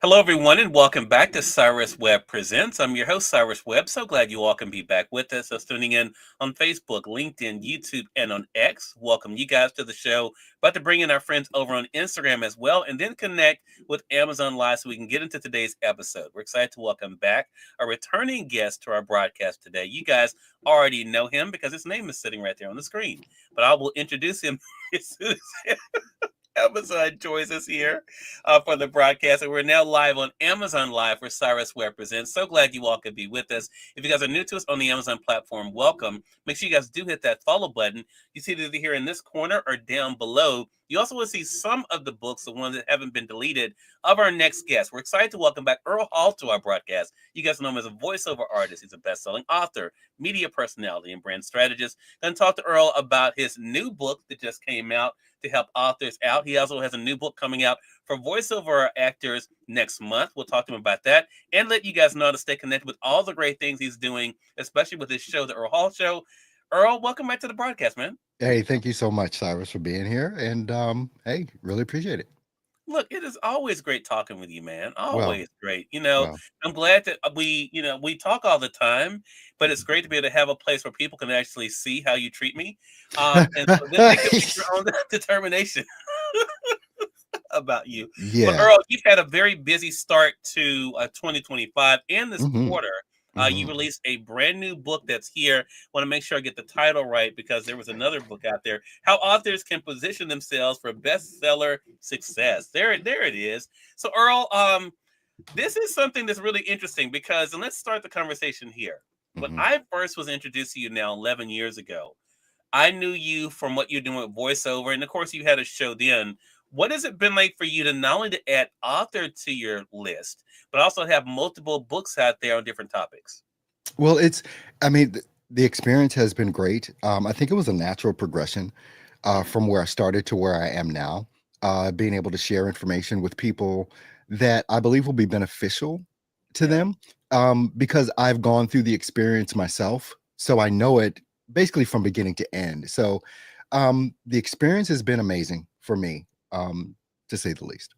Hello, everyone, and welcome back to Cyrus Webb Presents. I'm your host, Cyrus Webb. So glad you all can be back with us. Us tuning in on Facebook, LinkedIn, YouTube, and on X. Welcome you guys to the show. About to bring in our friends over on Instagram as well, and then connect with Amazon Live so we can get into today's episode. We're excited to welcome back a returning guest to our broadcast today. You guys already know him because his name is sitting right there on the screen, but I will introduce him as soon as Amazon joins us here for the broadcast. And we're now live on Amazon Live for Cyrus Webb Presents. So glad you all could be with us. If you guys are new to us on the Amazon platform, welcome. Make sure you guys do hit that follow button. You see it either here in this corner or down below. You also will see some of the books, the ones that haven't been deleted, of our next guest. We're excited to welcome back Earl Hall to our broadcast. You guys know him as a voiceover artist. He's a best-selling author, media personality, and brand strategist. Going to talk to Earl about his new book that just came out to help authors out. He also has a new book coming out for voiceover actors next month. We'll talk to him about that and let you guys know how to stay connected with all the great things he's doing, especially with his show, The Earl Hall Show. Earl, welcome back to the broadcast, man. Hey, thank you so much, Cyrus, for being here. And hey, really appreciate it. Look, it is always great talking with you, man. Well, Always great. well, I'm glad that we talk all the time, but it's great to be able to have a place where people can actually see how you treat me. And so then they can make their own determination about you. But yeah. Earl, you've had a very busy start to 2025 and this hmm quarter. You hmm released a brand new book that's here. Want to make sure I get the title right because there was another book out there. How authors can position themselves for bestseller success. There it is. So Earl, this is something that's really interesting because, and let's start the conversation here. When hmm I first was introduced to you now 11 years ago, I knew you from what you're doing with voiceover, and of course, you had a show then. What has it been like for you to not only to add author to your list, but also have multiple books out there on different topics? Well, I mean, the experience has been great. I think it was a natural progression from where I started to where I am now, being able to share information with people that I believe will be beneficial to Yeah. them because I've gone through the experience myself. So I know it basically from beginning to end. So the experience has been amazing for me, to say the least.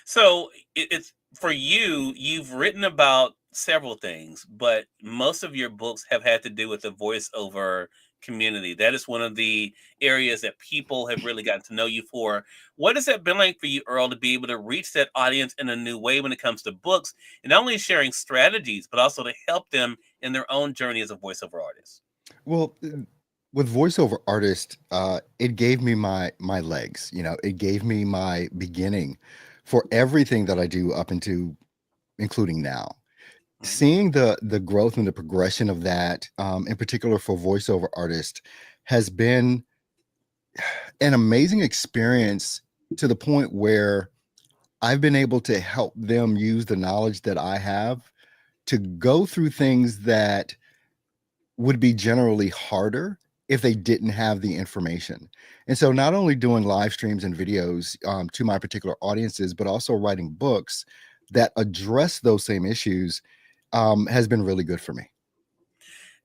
So it's for you. You've written about several things, but most of your books have had to do with the voiceover community. That is one of the areas that people have really gotten to know you for. What has that been like for you, Earl, to be able to reach that audience in a new way when it comes to books, and not only sharing strategies, but also to help them in their own journey as a voiceover artist? Well, with voiceover artist, it gave me my legs. It gave me my beginning for everything that I do up into including now. Mhm. Seeing the growth and the progression of that, in particular for voiceover artists, has been an amazing experience to the point where I've been able to help them use the knowledge that I have to go through things that would be generally harder if they didn't have the information. And so, not only doing live streams and videos to my particular audiences, but also writing books that address those same issues has been really good for me.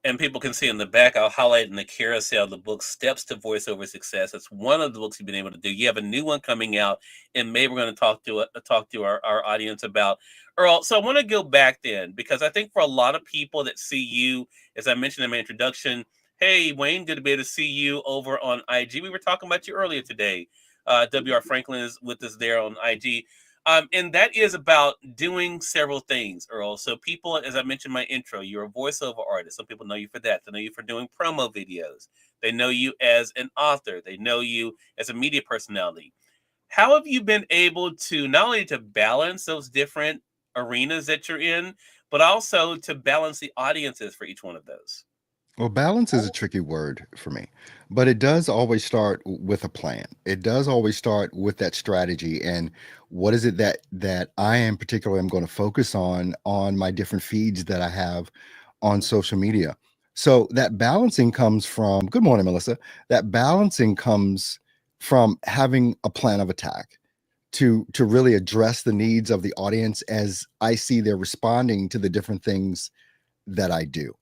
And people can see in the back, I'll highlight in the carousel the book Steps to Voiceover Success. It's one of the books you've been able to do. You have a new one coming out, and maybe we're going to talk to our audience about. Earl, so I want to go back then because I think for a lot of people that see you, as I mentioned in my introduction, hey Wayne, good to be able to see you over on IG. We were talking about you earlier today. WR Franklin is with us there on IG. And that is about doing several things, Earl. So people, as I mentioned in my intro, you're a voiceover artist. Some people know you for that. They know you for doing promo videos. They know you as an author. They know you as a media personality. How have you been able to not only to balance those different arenas that you're in, but also to balance the audiences for each one of those? Well, balance is a tricky word for me, but it does always start with a plan. It does always start with that strategy and what is it that I in particular am going to focus on my different feeds that I have on Mhm. social media. So that balancing comes from, good morning, Melissa. That balancing comes from having a plan of attack to really address the needs of the audience as I see they're responding to the different things that I do.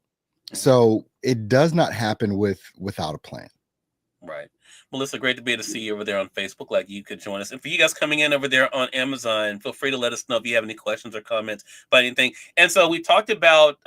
Mhm. So it does not happen without a plan. Right. Melissa, great to be able to see you over there on Facebook. Like you could join us. And for you guys coming in over there on Amazon, feel free to let us know if you have any questions or comments about anything. And so we talked about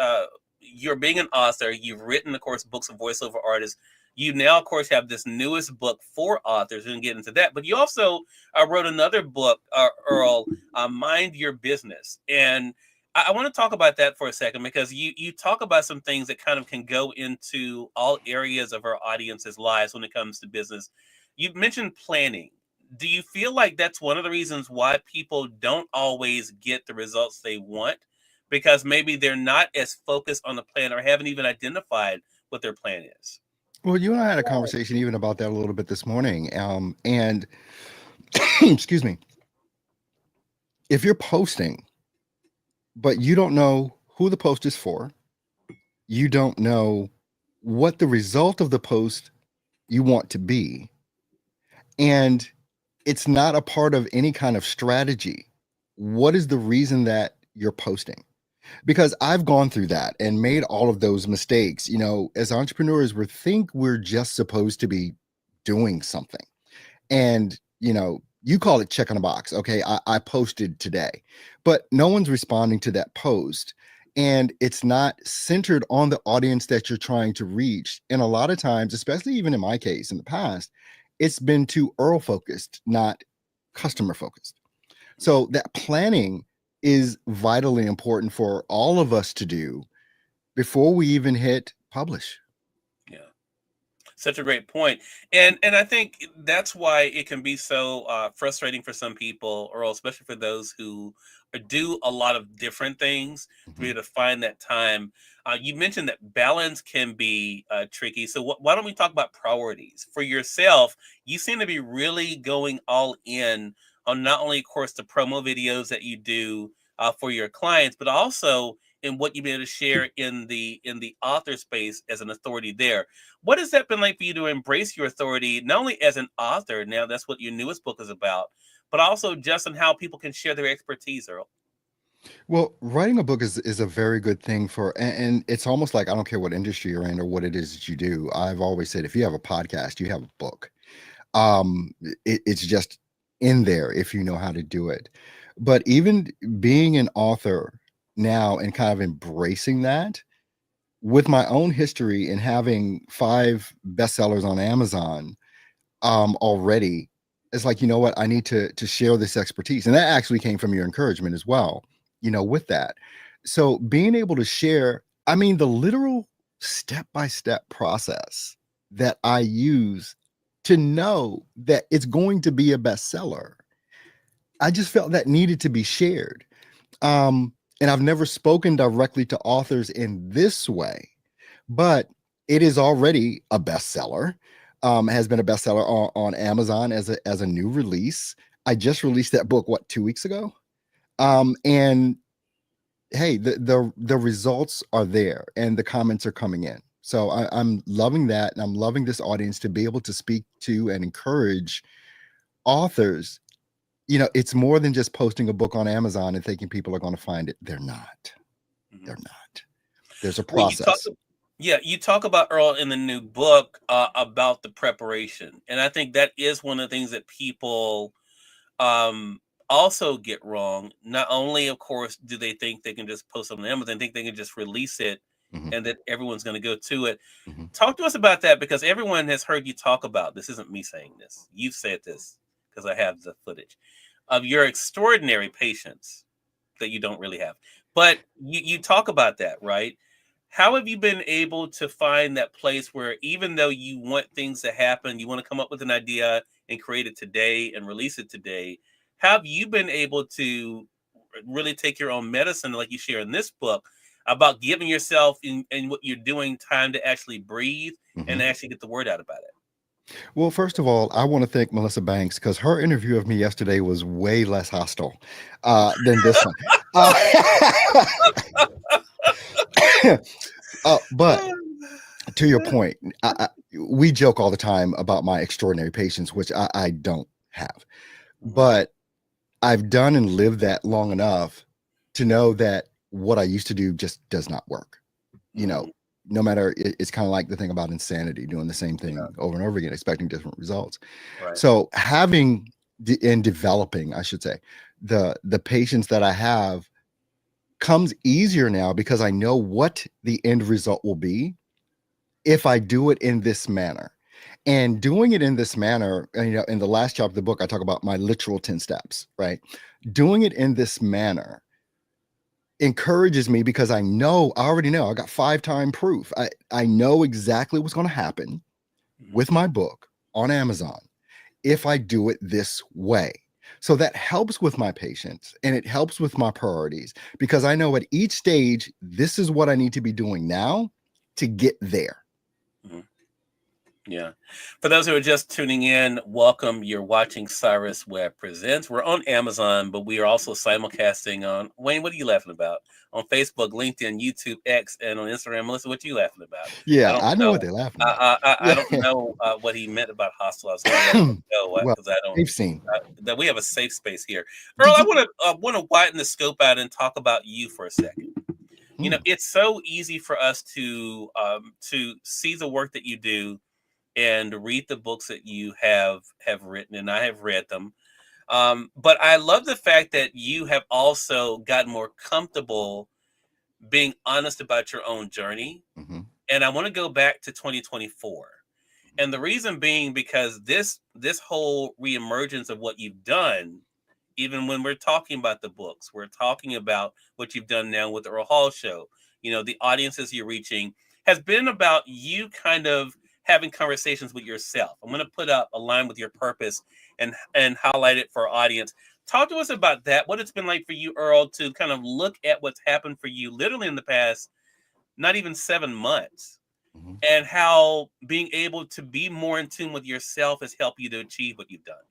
you're being an author. You've written, of course, books of voiceover artists. You now, of course, have this newest book for authors. We can get into that. But you also wrote another book, Earl, Mind Your Business. And I want to talk about that for a second because you talk about some things that kind of can go into all areas of our audience's lives when it comes to business. You mentioned planning. Do you feel like that's one of the reasons why people don't always get the results they want? Because maybe they're not as focused on the plan or haven't even identified what their plan is. Well, you and I had a conversation even about that a little bit this morning. And excuse me, if you're posting, but you don't know who the post is for, you don't know what the result of the post you want to be, and it's not a part of any kind of strategy, what is the reason that you're posting? Because I've gone through that and made all of those mistakes. As entrepreneurs, we're just supposed to be doing something. And, you call it check on a box. Okay, I posted today, but no one's responding to that post. And it's not centered on the audience that you're trying to reach. And a lot of times, especially even in my case in the past, it's been too Earl focused, not customer focused. So that planning is vitally important for all of us to do before we even hit publish. Yeah. Such a great point. And I think that's why it can be so frustrating for some people, or especially for those who do a lot of different things to be Mhm. able to find that time. You mentioned that balance can be tricky. So why don't we talk about priorities for yourself? You seem to be really going all in on not only, of course, the promo videos that you do for your clients, but also in what you've been able to share in the author space as an authority there. What has that been like for you to embrace your authority, not only as an author, now that's what your newest book is about, but also just on how people can share their expertise, Earl? Well, writing a book is a very good thing and it's almost like I don't care what industry you're in or what it is that you do. I've always said if you have a podcast, you have a book. It's just in there if you know how to do it. But even being an author now and kind of embracing that with my own history and having 5 bestsellers on Amazon already, it's like, you know what, I need to share this expertise. And that actually came from your encouragement as well, with that. So being able to share, I mean, the literal step-by-step process that I use to know that it's going to be a bestseller, I just felt that needed to be shared. And I've never spoken directly to authors in this way, but it is already a bestseller. Has been a bestseller on Amazon as a new release. I just released that book 2 weeks ago. And hey, the results are there and the comments are coming in. So I'm loving that, and I'm loving this audience to be able to speak to and encourage authors. It's more than just posting a book on Amazon and thinking people are going to find it. They're not. Mhm. They're not. There's a Well, process. yeah, you talk about Earl in the new book about the preparation, and I think that is one of the things that people um, also get wrong. Not only, of course, do they think they can just post on Amazon, they think they can just release it, Mhm, and that everyone's going to go to it. mhm. Talk to us about that because everyone has heard you talk about this. Isn't me saying this. You've said this because I have the footage of your extraordinary patience that you don't really have. But you talk about that, right? How have you been able to find that place where even though you want things to happen, you want to come up with an idea and create it today and release it today? Have you been able to really take your own medicine, like you share in this book, about giving yourself in what you're doing time to actually breathe and Mhm. actually get the word out about it? Well, first of all, I want to thank Melissa Banks because her interview of me yesterday was way less hostile than this one. Uh, but to your point, we joke all the time about my extraordinary patience, which I don't have. Mhm. But I've done and lived that long enough to know that what I used to do just does not work. You know, Mhm. no matter, it's kind of like the thing about insanity, doing the same Yeah. thing over and over again, expecting different results. Right. So having and developing, I should say, the patience that I have comes easier now because I know what the end result will be if I do it in this manner. And doing it in this manner, and, in the last chapter of the book, I talk about my literal 10 steps, right? Doing it in this manner encourages me because I already know I got 5-time proof. I know exactly what's going to happen Mhm. with my book on Amazon if I do it this way. So that helps with my patience and it helps with my priorities because I know at each stage, this is what I need to be doing now to get there. Mhm. Yeah. For those who are just tuning in, welcome. You're watching Cyrus Webb Presents. We're on Amazon, but we are also simulcasting on, Wayne, what are you laughing about? On Facebook, LinkedIn, YouTube, X, and on Instagram. Melissa, what are you laughing about? I Yeah, don't I know what know. they're laughing about. I Yeah. don't know what he meant about hostile. I was going to let him go Well, because I don't. they've seen. That we have a safe space here. Earl, Did I you? want to widen the scope out and talk about you for a second. Hmm. It's so easy for us to see the work that you do and read the books that you have written, and I have read them. But I love the fact that you have also gotten more comfortable being honest about your own journey. Hmm. And I want to go back to 2024. And the reason being because this whole reemergence of what you've done, even when we're talking about the books, we're talking about what you've done now with the Earl Hall show. The audiences you're reaching has been about you kind of having conversations with yourself. I'm going to put up a line with your purpose and highlight it for our audience. Talk to us about that. What it's been like for you, Earl, to kind of look at what's happened for you literally in the past, not even 7 months, Hmm. and how being able to be more in tune with yourself has helped you to achieve what you've done.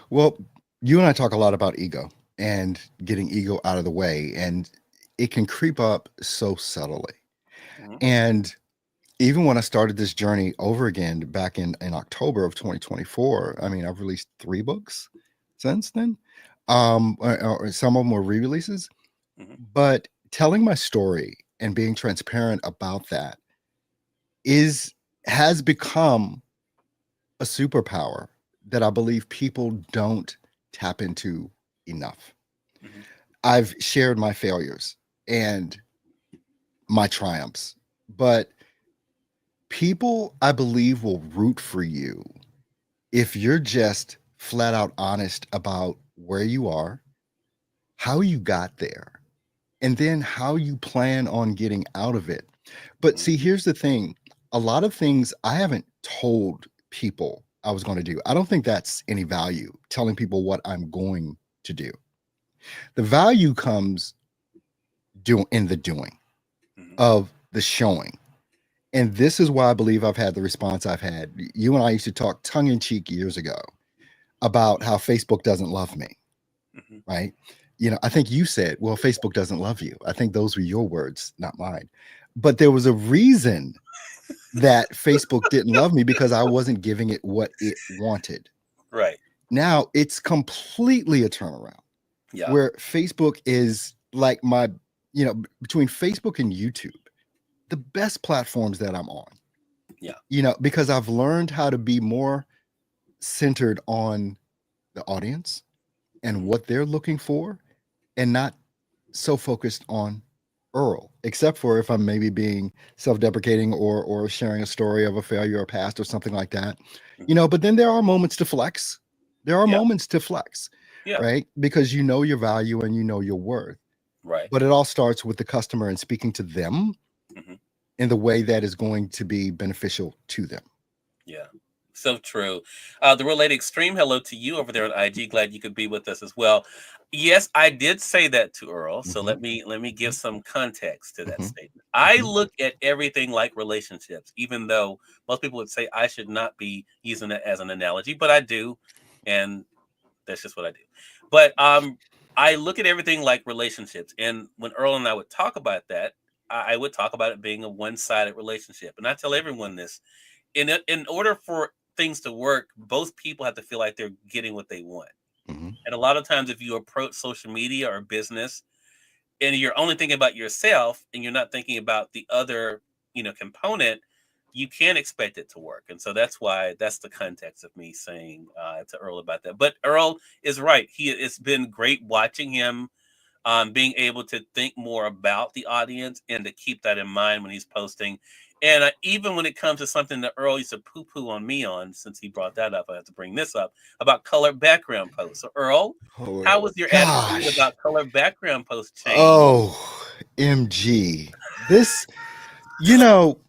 Well, you and I talk a lot about ego and getting ego out of the way, and it can creep up so subtly. Mhm. And even when I started this journey over again back in October of 2024, I mean, I've released 3 books since then. Or some of them were re-releases, Mhm. but telling my story and being transparent about that is has become a superpower that I believe people don't tap into enough. Mhm. I've shared my failures and my triumphs, but people, I believe, will root for you if you're just flat out honest about where you are, how you got there, and then how you plan on getting out of it. But Mhm. see, here's the thing, a lot of things I haven't told people I was going to do. I don't think that's any value, telling people what I'm going to do. The value comes in the doing Mhm. of the showing. And this is why I believe I've had the response I've had. You and I used to talk tongue in cheek years ago about how Facebook doesn't love me, Mhm. right? I think you said, well, Facebook doesn't love you. I think those were your words, not mine. But there was a reason that Facebook didn't love me because I wasn't giving it what it wanted. Right. Now it's completely a turnaround Yeah. where Facebook is like between Facebook and YouTube, the best platforms that I'm on, Yeah. because I've learned how to be more centered on the audience and Mhm. what they're looking for and not so focused on Earl, except for if I'm maybe being self-deprecating or sharing a story of a failure or past or something like that. Mhm. But then there are moments to flex. There are Yeah. moments to flex, Yeah. right? Because you know your value and you know your worth. Right. But it all starts with the customer and speaking to them Mhm. in the way that is going to be beneficial to them. Yeah. So true. The real lady extreme, hello to you over there on IG. Glad you could be with us as well. Yes, I did say that to Earl. So Hmm. let me give some context to that Hmm. statement. I Hmm. look at everything like relationships, even though most people would say I should not be using it as an analogy, but I do, and that's just what I do. But I look at everything like relationships, and when Earl and I would talk about that, I would talk about it being a one-sided relationship, and I tell everyone this: in order for things to work, both people have to feel like they're getting what they want. Hmm. And a lot of times, if you approach social media or business and you're only thinking about yourself and you're not thinking about the other component, you can't expect it to work. And so that's the context of me saying to Earl about that. But Earl is right. It's been great watching him, being able to think more about the audience and to keep that in mind when he's posting. And even when it comes to something that Earl used to poo poo on me on, since he brought that up, I have to bring this up about colored background posts. So, Earl, Oh how was your attitude gosh. about colored background posts change? Oh, MG. This, you know,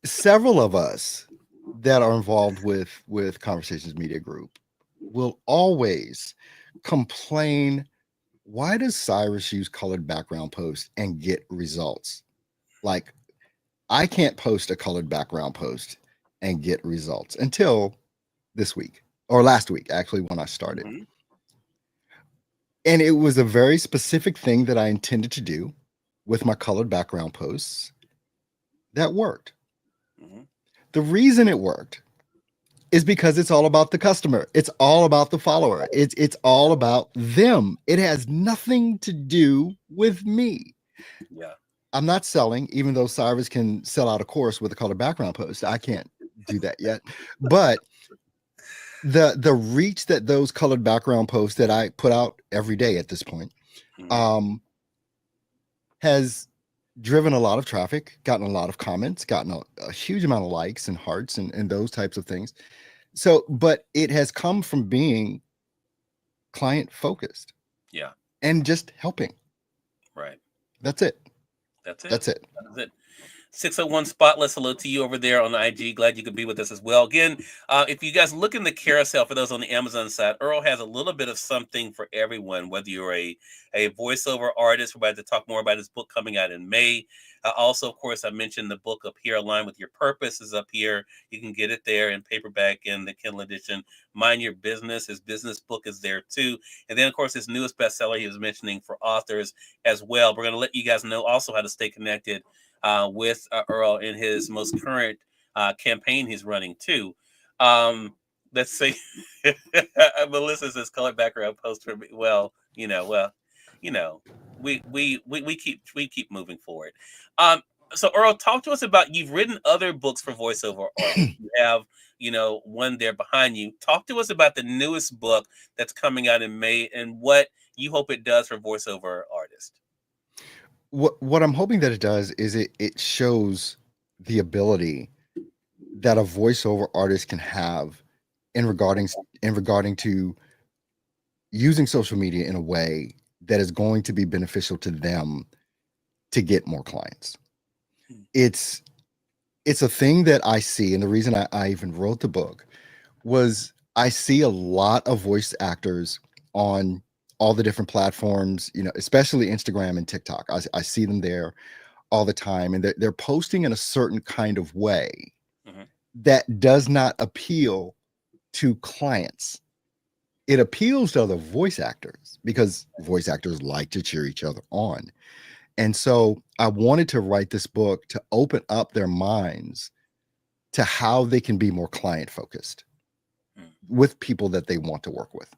several of us that are involved with Conversations Media Group will always complain, why does Cyrus use colored background posts and get results? Like, I can't post a colored background post and get results until this week or last week, actually, when I started. Mhm. And it was a very specific thing that I intended to do with my colored background posts that worked. Mhm. The reason it worked is because it's all about the customer. It's all about the follower. It's all about them. It has nothing to do with me. Yeah. I'm not selling, even though Cyrus can sell out a course with a colored background post. I can't do that yet. But the reach that those colored background posts that I put out every day at this point Mhm. um, has driven a lot of traffic, gotten a lot of comments, gotten a huge amount of likes and hearts and those types of things. So, but it has come from being client focused Yeah. and just helping. Right. That's it. That's it. That's it. That's it. 601 Spotless, hello to you over there on the IG. Glad you could be with us as well. Again, if you guys look in the carousel for those on the Amazon side, Earl has a little bit of something for everyone, whether you're a voiceover artist. We're about to talk more about his book coming out in May. Also, of course, I mentioned the book up here, Align with Your Purpose, is up here. You can get it there in paperback and the Kindle edition. Mind Your Business, his business book is there too. And then, of course, his newest bestseller he was mentioning for authors as well. We're going to let you guys know also how to stay connected with Earl in his most current campaign he's running too. Let's see. Melissa says color background post for me. You know, we keep moving forward. Um, so Earl, talk to us about you've written other books for voiceover artists. You have one there behind you. Talk to us about the newest book that's coming out in May and what you hope it does for voiceover artists. What I'm hoping that it does is it shows the ability that a voiceover artist can have in regarding to using social media in a way that is going to be beneficial to them to get more clients. It's it's a thing that I see, and the reason I even wrote the book was I see a lot of voice actors on all the different platforms, especially Instagram and TikTok. I see them there all the time, and they're posting in a certain kind of way Mhm. that does not appeal to clients. It appeals to other voice actors because voice actors like to cheer each other on. And so I wanted to write this book to open up their minds to how they can be more client focused Mm. with people that they want to work with.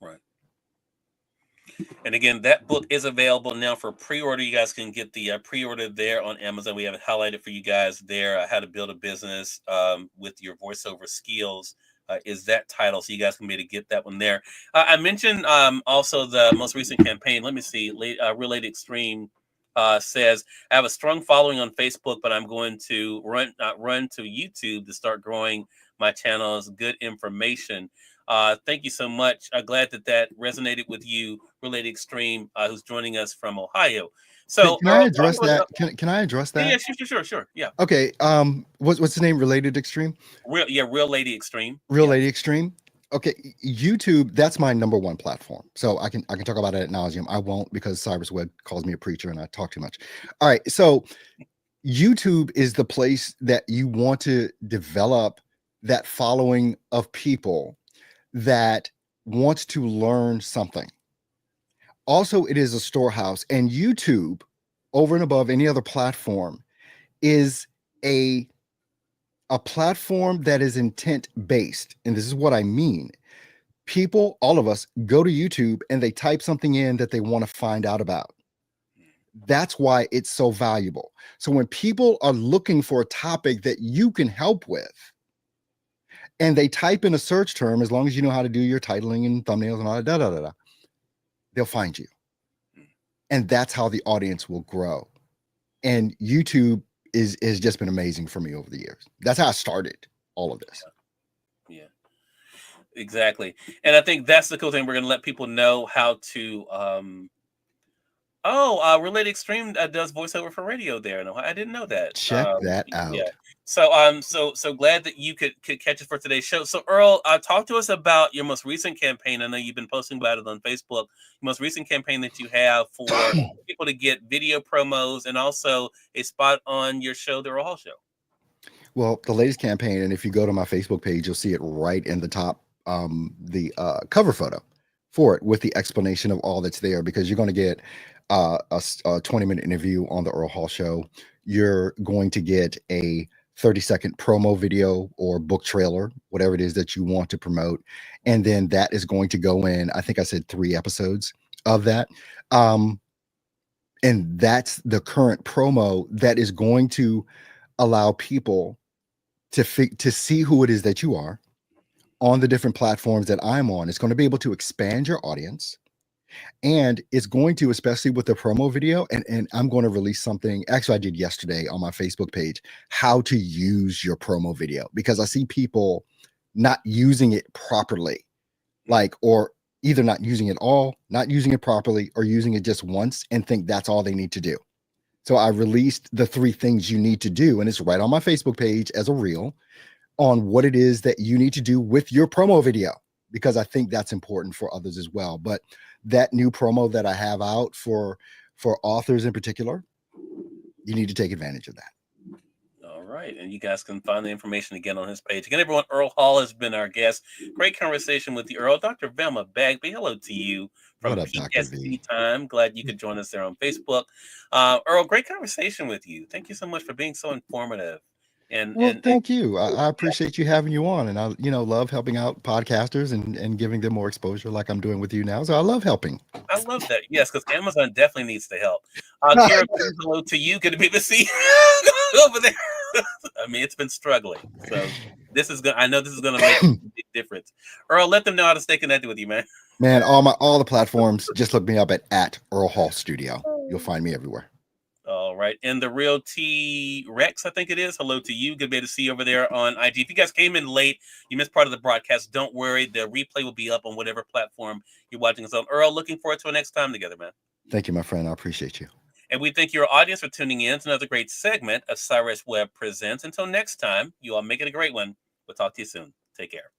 Right. And again, that book is available now for pre-order. You guys can get the pre-order there on Amazon. We have it highlighted for you guys there. How to build a business with your voiceover skills is that title, so you guys can be able to get that one there. I mentioned also the most recent campaign. Let me see. Real Lady Extreme says, "I have a strong following on Facebook, but I'm going to run to YouTube to start growing my channel's good information." Thank you so much. Glad that resonated with you, Related Extreme, who's joining us from Ohio. So, Can I Earl, talk address to us that? about. Can I address Yeah, that? yeah, sure. Yeah, Okay. What's the name? Related Extreme? Real Lady Extreme. Real Yeah. Lady Extreme. Okay, YouTube, that's my number one platform. So I can talk about it at nauseum. I won't because Cyrus Webb calls me a preacher and I talk too much. All right. So YouTube is the place that you want to develop that following of people that wants to learn something. Also, it is a storehouse, and YouTube, over and above any other platform, is a a platform that is intent based. And this is what I mean. People, all of us, go to YouTube and they type something in that they want to find out about. That's why it's so valuable. So when people are looking for a topic that you can help with, and they type in a search term, as long as you know how to do your titling and thumbnails and all that, they'll find you. And that's how the audience will grow. And YouTube has just been amazing for me over the years. That's how I started all of this. Yeah, exactly. And I think that's the cool thing. We're going to let people know how to. Related Extreme does voiceover for radio there. No, I didn't know that. Check that Yeah. out. So glad that you could catch us for today's show. So Earl, talk to us about your most recent campaign. I know you've been posting about it on Facebook. Most recent campaign that you have for people to get video promos and also a spot on your show, the Earl Hall Show. Well, the latest campaign, and if you go to my Facebook page, you'll see it right in the top, the cover photo for it with the explanation of all that's there, because you're going to get a 20-minute interview on the Earl Hall Show. You're going to get a 30-second promo video or book trailer, whatever it is that you want to promote. And then that is going to go in, I think I said 3 episodes of that. And that's the current promo that is going to allow people to see who it is that you are on the different platforms that I'm on. It's going to be able to expand your audience, and it's going to, especially with the promo video, and I'm going to release something. Actually, I did yesterday on my Facebook page, how to use your promo video, because I see people not using it properly, or either not using it all, not using it properly, or using it just once and think that's all they need to do. So I released the 3 things you need to do, and it's right on my Facebook page as a reel on what it is that you need to do with your promo video, because I think that's important for others as well. But that new promo that I have out for authors in particular, you need to take advantage of that. All right. And you guys can find the information again on his page. Again, everyone, Earl Hall has been our guest. Great conversation with the Earl. Dr. Velma Bagby, hello to you from What up, Dr. PSP V? Time. Glad you could join us there on Facebook. Earl, great conversation with you. Thank you so much for being so informative. Well, And thank you. I appreciate you having you on, and I, love helping out podcasters and giving them more exposure like I'm doing with you now. So I love helping. I love that. Yes, because Amazon definitely needs the help. Kira, hello to you. Good to be able to see over there. I mean, it's been struggling. So I know this is gonna make a big difference. Earl, let them know how to stay connected with you, man. Man, all the platforms, just look me up at Earl Hall Studio. You'll find me everywhere. All right. And the real T Rex, I think it is. Hello to you. Good to be able to see you over there on IG. If you guys came in late, you missed part of the broadcast, don't worry. The replay will be up on whatever platform you're watching us on. Earl, looking forward to our next time together, man. Thank you, my friend. I appreciate you. And we thank your audience for tuning in to another great segment of Cyrus Webb Presents. Until next time, you all make it a great one. We'll talk to you soon. Take care.